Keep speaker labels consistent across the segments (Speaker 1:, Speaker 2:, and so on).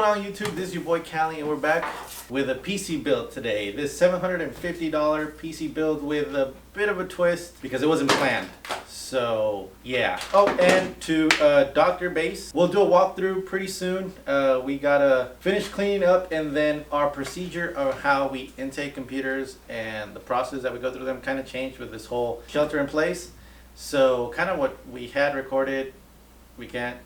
Speaker 1: on YouTube? This is your boy Callie and we're back with a PC build today. This $750 PC build with a bit of a twist because it wasn't planned. So yeah. Oh, and to Dr. Base, we'll do a walkthrough pretty soon. We gotta finish cleaning up, and then our procedure of how we intake computers and the process that we go through them kind of changed with this whole shelter in place. So kind of what we had recorded, we can't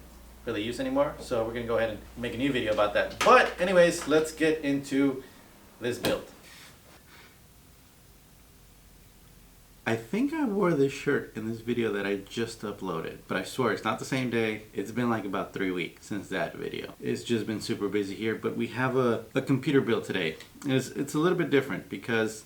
Speaker 1: really use anymore, so we're gonna go ahead and make a new video about that. But anyways, let's get into this build. I think I wore this shirt in this video that I just uploaded, but I swear it's not the same day. It's been like about 3 weeks since that video. It's just been super busy here, but we have a computer build today. It's a little bit different because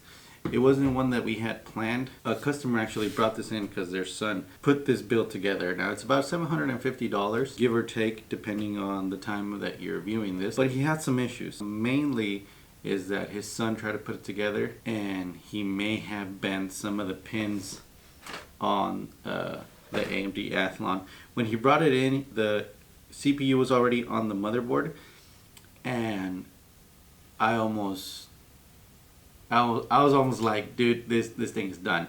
Speaker 1: it wasn't one that we had planned. A customer actually brought this in because their son put this build together. Now it's about $750, give or take, depending on the time that you're viewing this. But he had some issues. Mainly is that his son tried to put it together and he may have bent some of the pins on the AMD Athlon. When he brought it in, the CPU was already on the motherboard, and I was almost like, dude, this thing is done,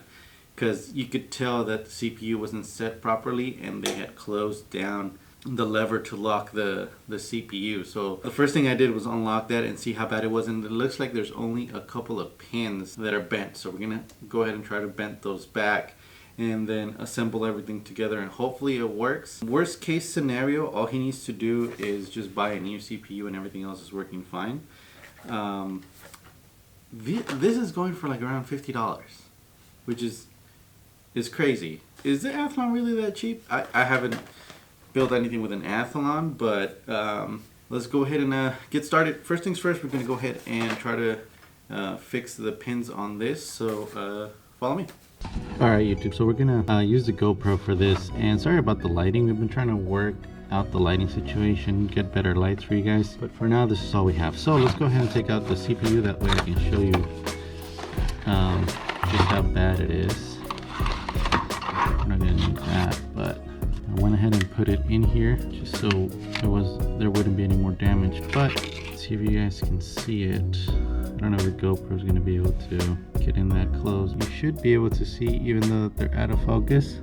Speaker 1: because you could tell that the CPU wasn't set properly and they had closed down the lever to lock the CPU. So the first thing I did was unlock that and see how bad it was, and it looks like there's only a couple of pins that are bent. So we're gonna go ahead and try to bend those back and then assemble everything together, and hopefully it works. Worst case scenario, all he needs to do is just buy a new CPU and everything else is working fine. This is going for like around $50, which is crazy. Is the Athlon really that cheap? I haven't built anything with an Athlon, but let's go ahead and get started. First things first, we're going to go ahead and try to fix the pins on this. So follow me. Alright YouTube, so we're going to use the GoPro for this, and sorry about the lighting. We've been trying to work out the lighting situation, get better lights for you guys, but for now this is all we have. So let's go ahead and take out the CPU, that way I can show you just how bad it is. We're not gonna need that, but I went ahead and put it in here just so there wouldn't be any more damage. But let's see if you guys can see it. I don't know if the GoPro is going to be able to get in that close. You should be able to see, even though they're out of focus,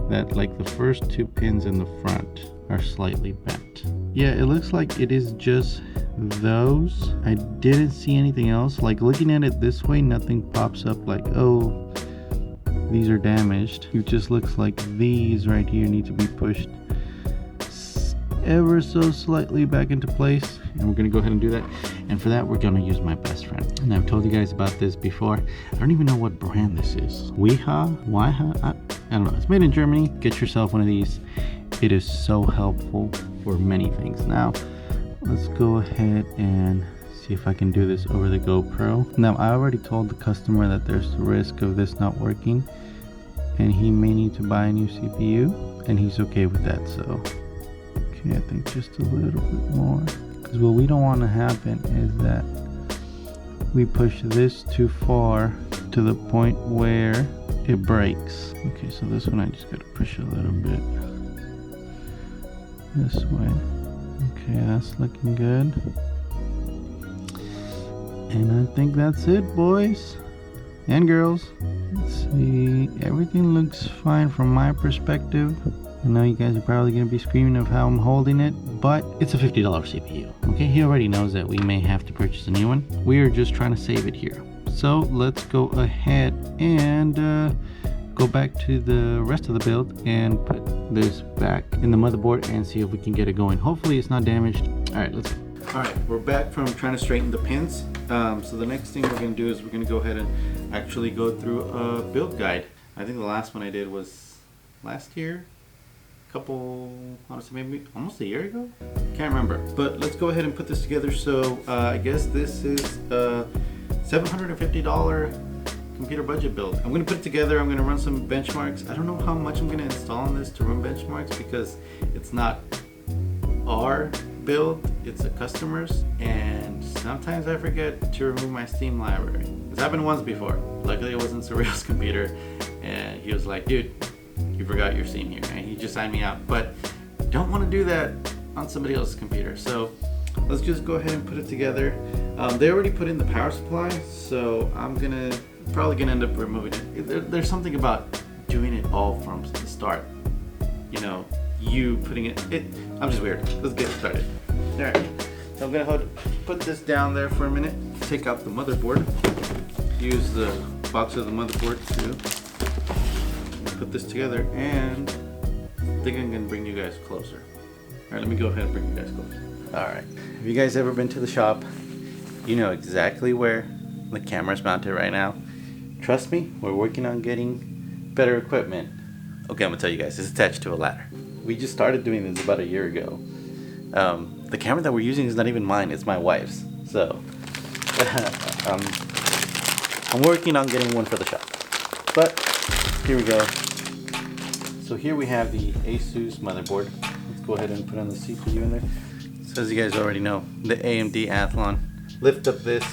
Speaker 1: that like the first two pins in the front are slightly bent. Yeah, it looks like it is just those. I didn't see anything else. Like looking at it this way, nothing pops up like, oh, these are damaged. It just looks like these right here need to be pushed ever so slightly back into place, and we're gonna go ahead and do that. And for that, we're gonna use my best friend. And I've told you guys about this before. I don't even know what brand this is. Wiha? I don't know. It's made in Germany. Get yourself one of these. It is so helpful for many things. Now, let's go ahead and see if I can do this over the GoPro. Now, I already told the customer that there's the risk of this not working, and he may need to buy a new CPU, and he's okay with that. So, okay, I think just a little bit more. Because what we don't want to happen is that we push this too far to the point where it breaks. Okay, so this one I just got to push a little bit this way. Okay, that's looking good. And I think that's it, boys and girls. Let's see, everything looks fine from my perspective. I know you guys are probably going to be screaming of how I'm holding it, but it's a $50 CPU. Okay, he already knows that we may have to purchase a new one. We are just trying to save it here. So let's go ahead and go back to the rest of the build and put this back in the motherboard and see if we can get it going. Hopefully it's not damaged. Alright, let's go. Alright, we're back from trying to straighten the pins. So the next thing we're going to do is we're going to go ahead and actually go through a build guide. I think the last one I did was last year. Honestly, maybe almost a year ago? Can't remember. But let's go ahead and put this together. So I guess this is a $750 computer budget build. I'm going to put it together. I'm going to run some benchmarks. I don't know how much I'm going to install on this to run benchmarks because it's not our build, it's a customer's, and sometimes I forget to remove my Steam library. It's happened once before. Luckily it wasn't Surreal's computer, and he was like, dude, you forgot your Steam here, and he just signed me out. But don't want to do that on somebody else's computer. So let's just go ahead and put it together. They already put in the power supply, so I'm probably gonna end up removing it. There's something about doing it all from the start. You know, you putting it. I'm just weird. Let's get started. All right. So I'm gonna put this down there for a minute. Take out the motherboard. Use the box of the motherboard to put this together, and I think I'm gonna bring you guys closer. All right, let me go ahead and bring you guys closer. All right. Have you guys ever been to the shop? You know exactly where the camera's mounted right now. Trust me, we're working on getting better equipment. Okay, I'm gonna tell you guys, it's attached to a ladder. We just started doing this about a year ago. The camera that we're using is not even mine, it's my wife's. So, I'm working on getting one for the shop. But, here we go. So here we have the Asus motherboard. Let's go ahead and put on the CPU in there. So as you guys already know, the AMD Athlon. Lift up this.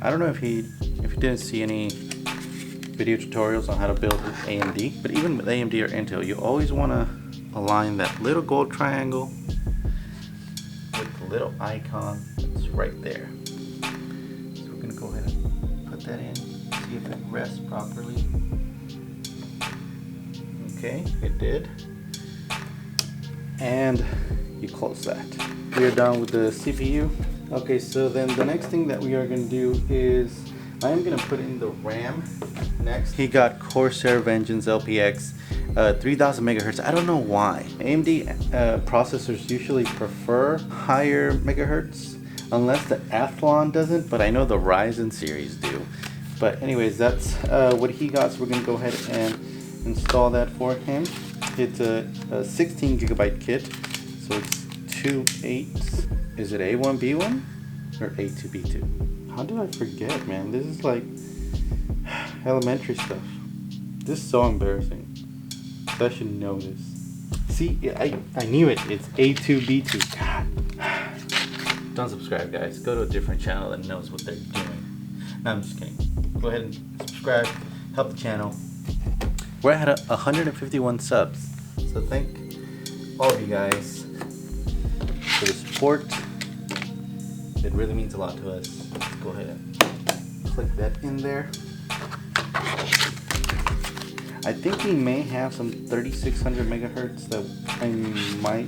Speaker 1: I don't know if you didn't see any video tutorials on how to build with AMD, but even with AMD or Intel, you always want to align that little gold triangle with the little icon that's right there. So we're gonna go ahead and put that in, see if it rests properly. Okay, it did. And you close that. We are done with the CPU. Okay, so then the next thing that we are going to do is I am going to put in the RAM next. He got Corsair Vengeance LPX 3000 megahertz. I don't know why. AMD processors usually prefer higher megahertz unless the Athlon doesn't, but I know the Ryzen series do. But anyways, that's what he got, so we're going to go ahead and install that for him. It's a 16 gigabyte kit, so it's 2 8s. Is it A1B1 or A2B2? How did I forget, man? This is like elementary stuff. This is so embarrassing. I should know this. See, I knew it. It's A2B2. God. Don't subscribe, guys. Go to a different channel that knows what they're doing. No, I'm just kidding. Go ahead and subscribe. Help the channel. We're at 151 subs. So thank all of you guys for the support. It really means a lot to us. Let's go ahead and click that in there. I think we may have some 3600 megahertz that I might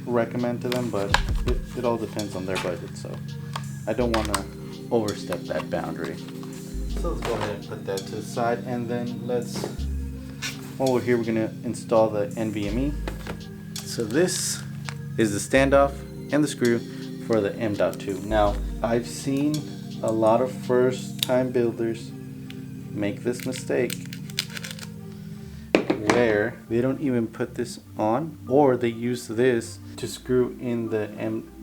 Speaker 1: recommend to them, but it all depends on their budget, so I don't want to overstep that boundary. So let's go ahead and put that to the side, and then while we're here, we're going to install the NVMe. So this is the standoff and the screw for the M.2. Now, I've seen a lot of first-time builders make this mistake where they don't even put this on, or they use this to screw in the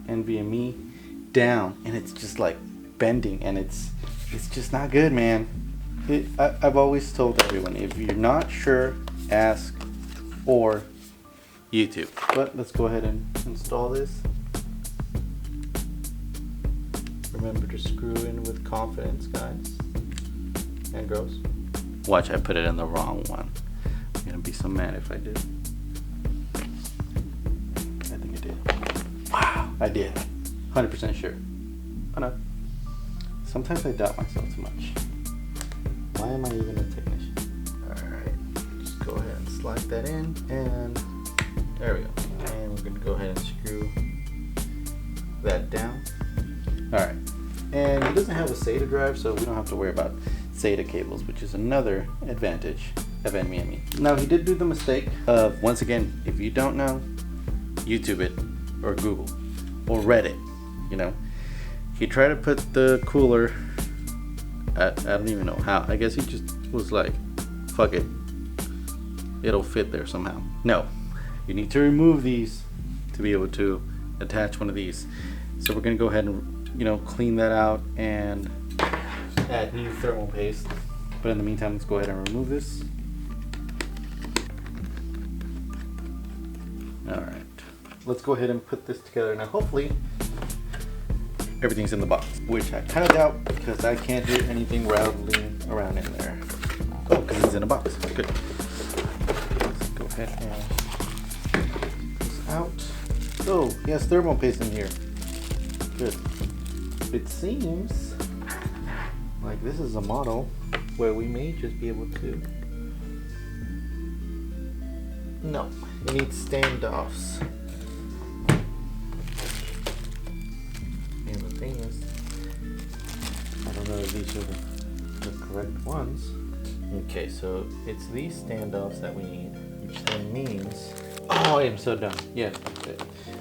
Speaker 1: NVMe down, and it's just like bending, and it's just not good, man. I've always told everyone, if you're not sure, ask for YouTube. But let's go ahead and install this. Remember to screw in with confidence, guys and girls. Watch, I put it in the wrong one. I'm gonna be so mad if I did. I think I did. Wow, I did. 100% sure. Oh no. Sometimes I doubt myself too much. Why am I even a technician? Alright, just go ahead and slide that in, and there we go. And we're gonna go ahead and screw that down. Alright, and it doesn't have a SATA drive, so we don't have to worry about SATA cables, which is another advantage of NVMe. Now, he did do the mistake of, once again, if you don't know, YouTube it, or Google, or Reddit, you know. He tried to put the cooler, I don't even know how. I guess he just was like, fuck it, it'll fit there somehow. No, you need to remove these to be able to attach one of these. So we're gonna go ahead and, you know, clean that out and add new thermal paste. But in the meantime, let's go ahead and remove this. All right, let's go ahead and put this together. Now, hopefully, everything's in the box, which I kind of doubt because I can't do anything rattling around in there. Oh, because it's in a box. Good. Let's go ahead and pull this out. Oh, he has thermal paste in here. Good. It seems like this is a model where we may just be able to... No, it needs standoffs. And the thing is, I don't know if these are the correct ones. Okay, so it's these standoffs that we need, which then means... Oh, I am so dumb. Yeah,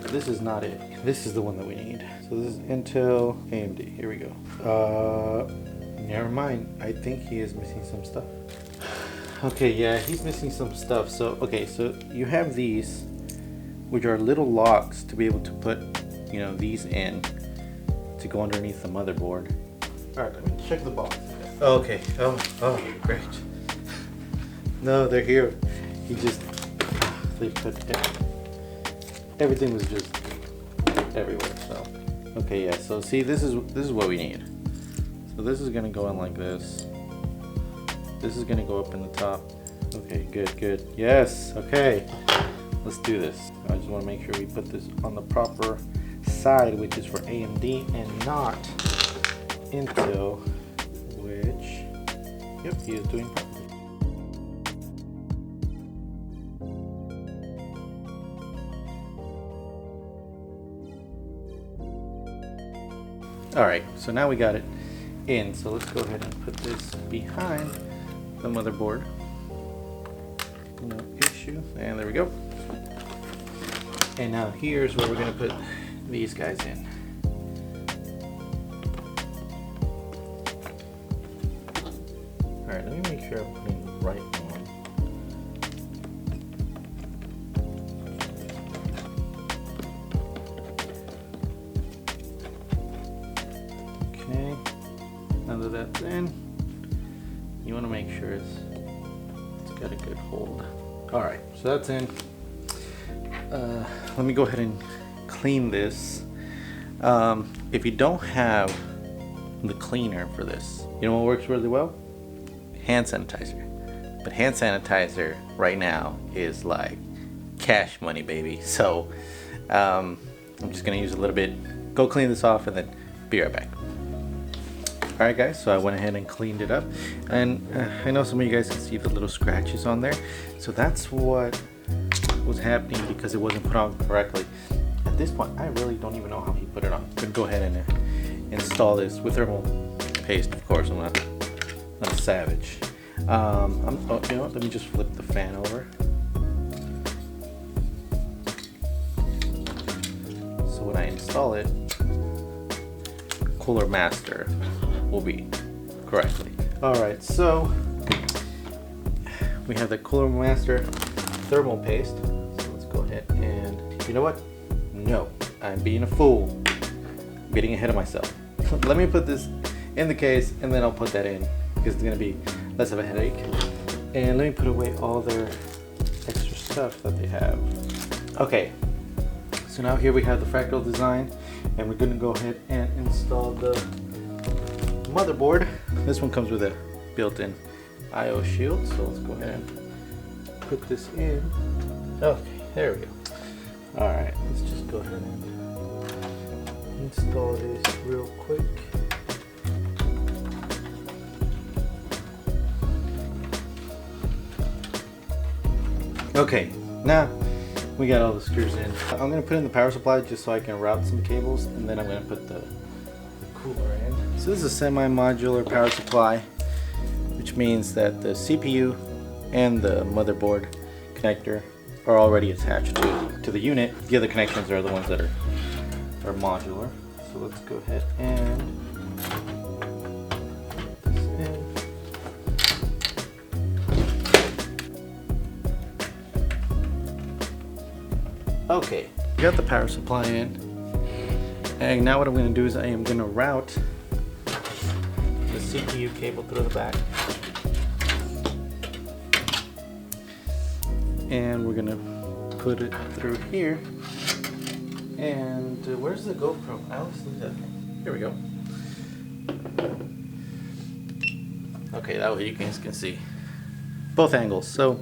Speaker 1: this is not it. This is the one that we need. So this is Intel AMD. Here we go. Never mind. I think he is missing some stuff. Okay, yeah, he's missing some stuff. So, okay, so you have these, which are little locks to be able to put, you know, these in to go underneath the motherboard. All right, let me check the box. Okay. Oh, great. No, they're here. They put it. Everything was just everywhere. So, okay, yeah. So see, this is what we need. So this is gonna go in like this. This is gonna go up in the top. Okay, good. Yes. Okay. Let's do this. I just want to make sure we put this on the proper side, which is for AMD and not Intel, which, yep, he is doing properly. Alright, so now we got it in, so let's go ahead and put this behind the motherboard. No issue, and there we go. And now here's where we're going to put these guys in. Alright, let me make sure I'm putting the right one. Okay, now that that's in, you want to make sure it's got a good hold. Alright, so that's in. Let me go ahead and clean this. If you don't have the cleaner for this, you know what works really well? Hand sanitizer. But hand sanitizer right now is like cash money, baby. So I'm just gonna use a little bit, go clean this off, and then be right back. Alright guys, so I went ahead and cleaned it up, and I know some of you guys can see the little scratches on there. So that's what was happening because it wasn't put on correctly. At this point, I really don't even know how he put it on. I'm gonna go ahead and install this with thermal paste, of course. I'm not a savage. You know what, let me just flip the fan over. So when I install it, Cooler Master will be correctly. Alright, so we have the Cooler Master thermal paste. So let's go ahead and, you know what? No, I'm being a fool. I'm getting ahead of myself. Let me put this in the case and then I'll put that in because it's gonna be less of a headache. And let me put away all their extra stuff that they have. Okay, so now here we have the fractal design, and we're gonna go ahead and install the motherboard. This one comes with a built-in I/O shield, so let's go ahead and put this in. Okay, there we go. Alright, let's just go ahead and install this real quick. Okay, now we got all the screws in. I'm going to put in the power supply just so I can route some cables, and then I'm going to put the cooler in. So this is a semi-modular power supply, which means that the CPU and the motherboard connector are already attached to the unit. The other connections are the ones that are modular. So let's go ahead and put this in. Okay, got the power supply in, and now what I'm going to do is I am going to route the CPU cable through the back, and we're going to put it through here. And where's the GoPro? I always lose that thing. Here we go. Okay, that way you guys can see both angles. So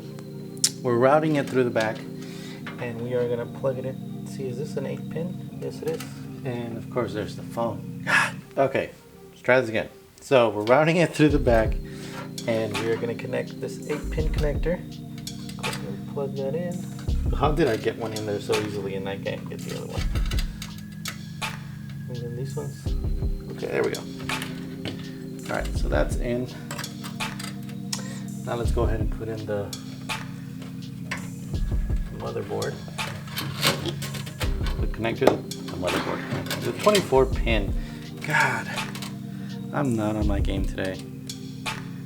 Speaker 1: we're routing it through the back, and we are going to plug it in see, is this an 8-pin? Yes, it is. And of course, there's the phone. Okay, let's try this again. So we're routing it through the back, and we're gonna connect this 8-pin connector. Go ahead and plug that in. How did I get one in there so easily and I can't get the other one? And then these ones. Okay, there we go. All right, so that's in. Now let's go ahead and put in the motherboard. The connector, the motherboard connector. The 24-pin. God, I'm not on my game today.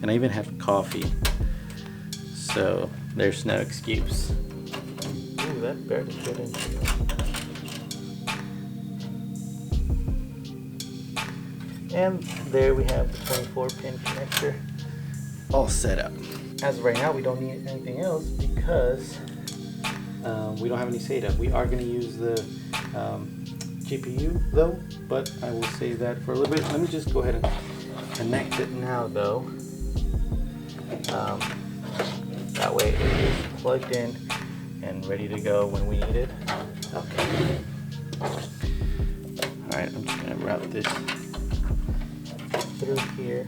Speaker 1: And I even have coffee. So there's no excuse. Ooh, that barely fit in. And there we have the 24-pin connector all set up. As of right now, we don't need anything else because we don't have any SATA. We are going to use the GPU though, but I will save that for a little bit. Let me just go ahead and connect it now though. That way it is plugged in and ready to go when we need it. Okay. Alright, I'm just going to route this through here.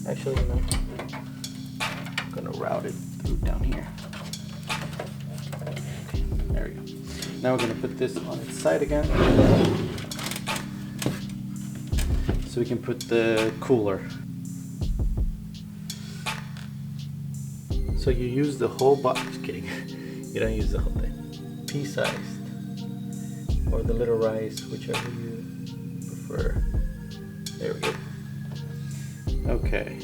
Speaker 1: Actually, no. I'm going to route it through down here. Okay, there we go. Now we're going to put this on its side again. So we can put the cooler. So you use the whole box. Just kidding. You don't use the whole thing. Pea-sized. Or the little rice, whichever you prefer. There we go. Okay.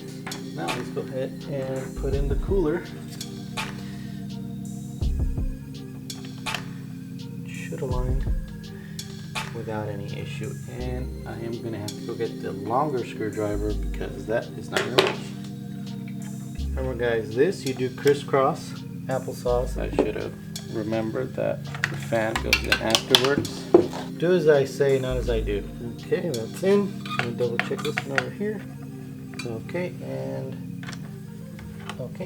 Speaker 1: Now let's go ahead and put in the cooler. Should align without any issue. And I am going to have to go get the longer screwdriver because that is not going to reach. Remember guys, this you do crisscross applesauce. I should have remembered that the fan goes in afterwards. Do as I say, not as I do. Okay, that's in. I'm going to double check this one over here. Okay,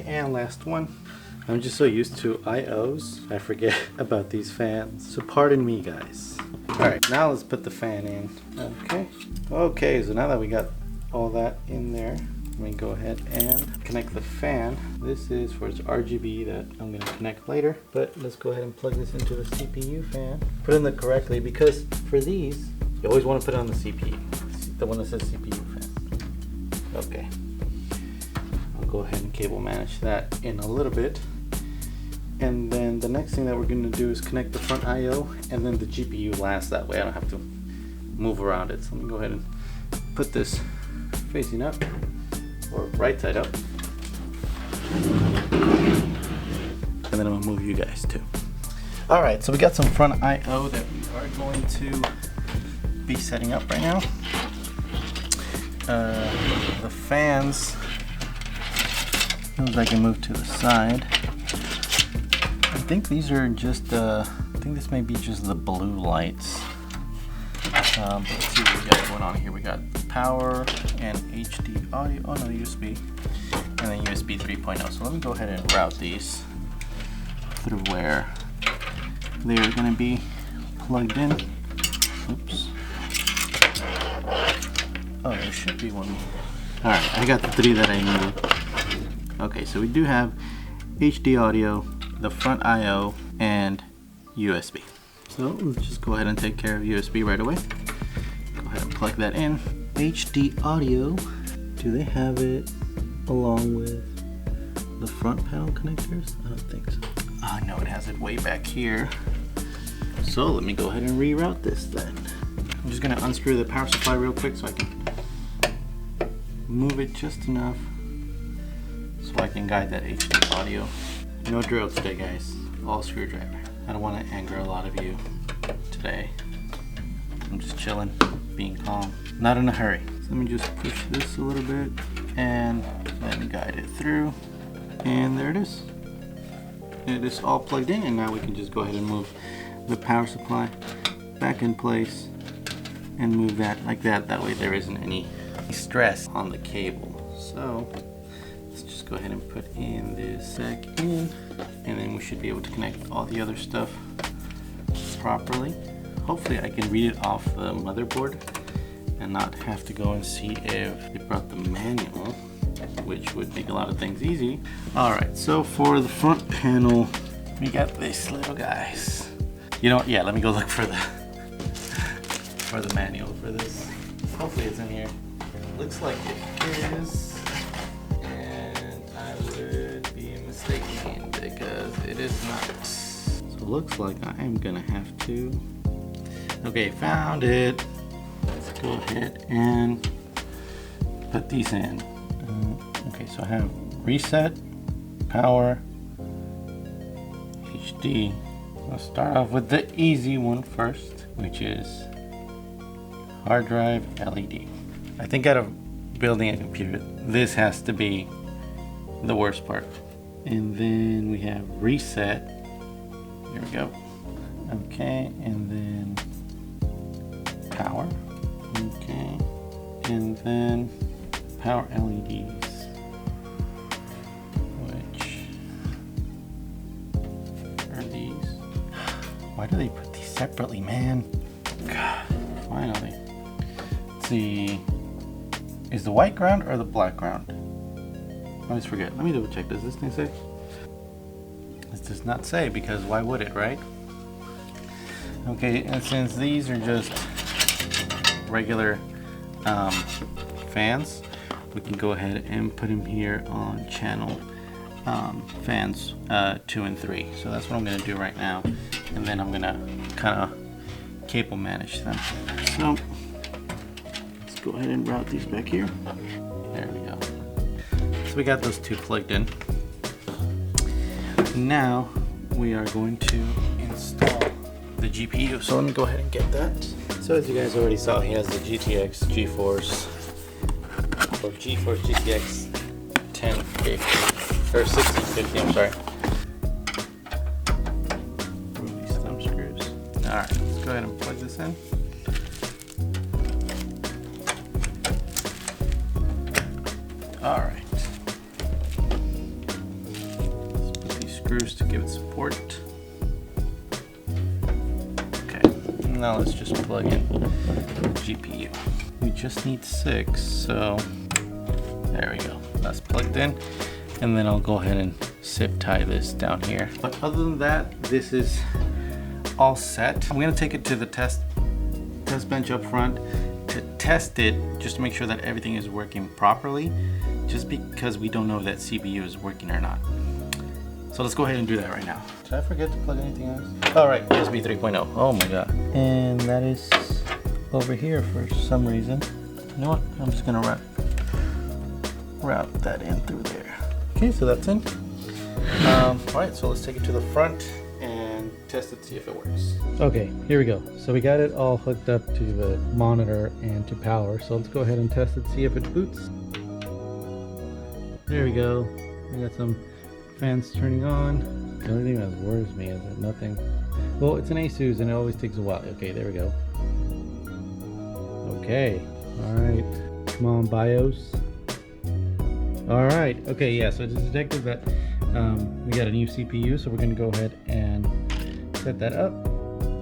Speaker 1: and last one. I'm just so used to IOs, I forget about these fans. So pardon me guys. Alright, now let's put the fan in. Okay, so now that we got all that in there, let me go ahead and connect the fan. This is for its RGB that I'm going to connect later. But let's go ahead and plug this into the CPU fan. Put in it correctly because for these, you always want to put it on the CPU. The one that says CPU fan. Okay. I'll go ahead and cable manage that in a little bit. And then the next thing that we're going to do is connect the front I/O and then the GPU last. That way I don't have to move around it. So let me go ahead and put this facing up. Or right side up. And then I'm gonna move you guys too. Alright, so we got some front I/O that we are going to be setting up right now. The fans, those I can move to the side. I think these are just, I think this may be just the blue lights. Let's see what we got going on here. We got power and HD audio. Oh no, USB. And then USB 3.0. So let me go ahead and route these through where they're going to be plugged in. Oops. Oh, there should be one more. Alright, I got the three that I needed. Okay, so we do have HD audio, the front I/O, and USB. So let's just go ahead and take care of USB right away. Go ahead and plug that in. HD audio, do they have it along with the front panel connectors? I don't think so. Oh no, it has it way back here. So let me go ahead and reroute this then. I'm just gonna unscrew the power supply real quick so I can move it just enough so I can guide that HD audio. No drill today guys, all screwdriver. I don't want to anger a lot of you today. I'm just chilling, being calm, not in a hurry. So let me just push this a little bit and then guide it through. And there it is. It is all plugged in, and now we can just go ahead and move the power supply back in place and move that like that. That way there isn't any stress on the cable. So let's just go ahead and put in this back in, and then we should be able to connect all the other stuff properly. Hopefully I can read it off the motherboard and not have to go and see if they brought the manual, which would make a lot of things easy. Alright, so for the front panel, we got these little guys. You know what? Yeah, let me go look for the manual for this. Hopefully it's in here. Looks like it is, and I would be mistaken because it is not. So it looks like I am gonna have to. Okay, found it. Let's go ahead and put these in. Okay, so I have reset, power, HD. I'll start off with the easy one first, which is hard drive LED. I think out of building a computer, this has to be the worst part. And then we have reset. Here we go. Okay, and then power. Okay, and then power LEDs, which are these. Why do they put these separately, man? God, finally. Let's see. Is the white ground or the black ground? I always forget. Let me double check. Does this thing say? This does not say, because why would it, right? Okay, and since these are just regular fans, we can go ahead and put them here on channel fans 2 and 3. So that's what I'm going to do right now, and then I'm going to kind of cable manage them. So let's go ahead and route these back here. There we go. So we got those two plugged in. Now we are going to install the GPU. So let me go ahead and get that. So as you guys already saw, he has the GTX GeForce, or GeForce GTX 1050, or 1650, I'm sorry. Remove these thumb screws. Alright, let's go ahead and plug this in. Alright. Let's put these screws to give it support. Now let's just plug in the GPU. We just need 6, so there we go. That's plugged in, and then I'll go ahead and zip tie this down here. But other than that, this is all set. I'm gonna take it to the test bench up front to test it, just to make sure that everything is working properly, just because we don't know if that CPU is working or not. So let's go ahead and do that right now. Did I forget to plug anything else? All right, USB 3.0. Oh my God. And that is over here for some reason. You know what? I'm just gonna route that in through there. Okay, so that's in. All right, so let's take it to the front and test it, see if it works. Okay, here we go. So we got it all hooked up to the monitor and to power. So let's go ahead and test it, see if it boots. There we go. We got some fans turning on. The only thing that worries me is that nothing. Well, it's an ASUS and it always takes a while. Okay, there we go. Okay, all right. Come on, BIOS. All right. Okay, yeah. So it's detected that we got a new CPU, so we're gonna go ahead and set that up.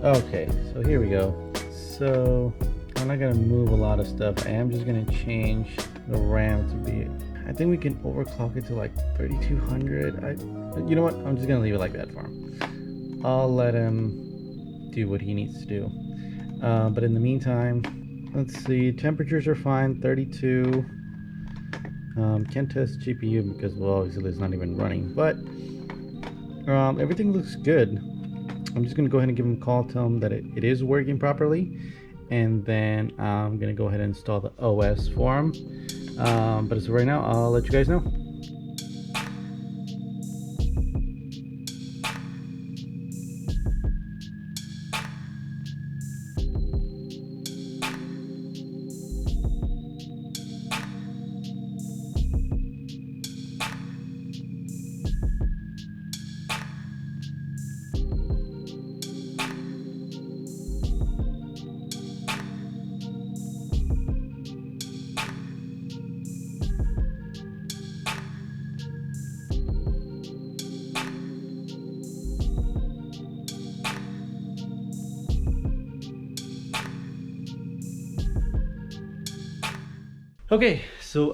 Speaker 1: Okay, so here we go. So I'm not gonna move a lot of stuff. I am just gonna change the RAM to be. I think we can overclock it to like 3200. You know what? I'm just gonna leave it like that for him. I'll let him do what he needs to do. But in the meantime, let's see. Temperatures are fine. 32. Can't test GPU because, well, obviously it's not even running. But everything looks good. I'm just gonna go ahead and give him a call, tell him that it is working properly, and then I'm gonna go ahead and install the OS for him. But as of right now, I'll let you guys know. Okay, so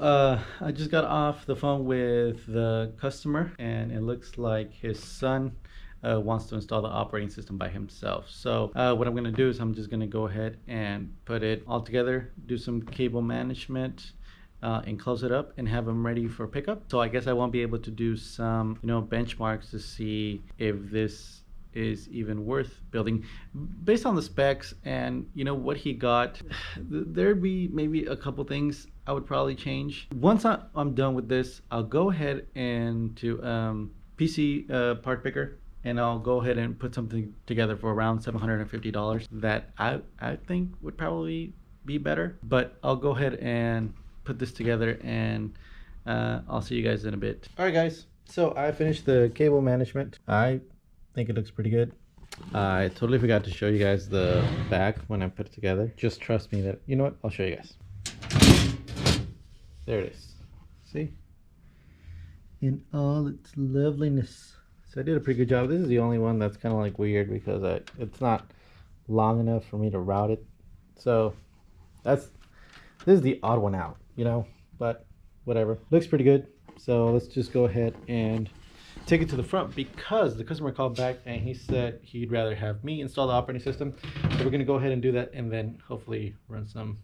Speaker 1: I just got off the phone with the customer, and it looks like his son wants to install the operating system by himself. So what I'm gonna do is I'm just gonna go ahead and put it all together, do some cable management, and close it up and have them ready for pickup. So I guess I won't be able to do some, benchmarks to see if this is even worth building based on the specs and what he got. There'd be maybe a couple things I would probably change. Once I'm done with this, I'll go ahead and to PC part picker, and I'll go ahead and put something together for around $750 that I think would probably be better. But I'll go ahead and put this together, and I'll see you guys in a bit. All right, guys. So I finished the cable management. I think it looks pretty good. I totally forgot to show you guys the back when I put it together. Just trust me that, what? I'll show you guys. There it is. See? In all its loveliness. So I did a pretty good job. This is the only one that's kind of like weird because it's not long enough for me to route it. So this is the odd one out, but whatever. Looks pretty good. So let's just go ahead and take it to the front, because the customer called back and he said he'd rather have me install the operating system. So we're going to go ahead and do that, and then hopefully run some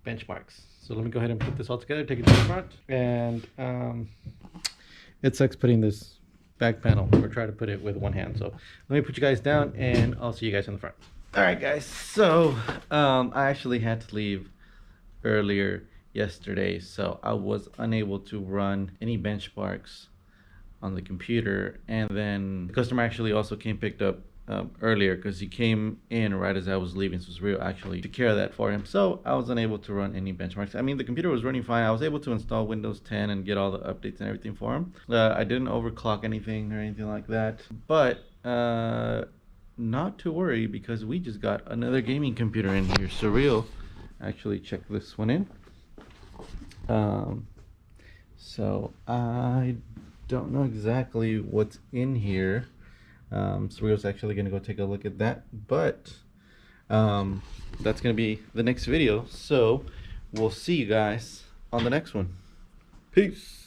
Speaker 1: benchmarks. So let me go ahead and put this all together, take it to the front. And it sucks putting this back panel, or try to put it with one hand. So let me put you guys down and I'll see you guys in the front. All right, guys. So I actually had to leave earlier yesterday, so I was unable to run any benchmarks on the computer. And then the customer actually also picked up earlier, because he came in right as I was leaving. So Surreal actually took care of that for him. So I was unable to run any benchmarks. I mean, the computer was running fine. I was able to install Windows 10 and get all the updates and everything for him. I didn't overclock anything or anything like that. But not to worry, because we just got another gaming computer in here. Surreal actually checked this one in. So I don't know exactly what's in here. Surreal's actually gonna go take a look at that, but that's gonna be the next video. So we'll see you guys on the next one. Peace.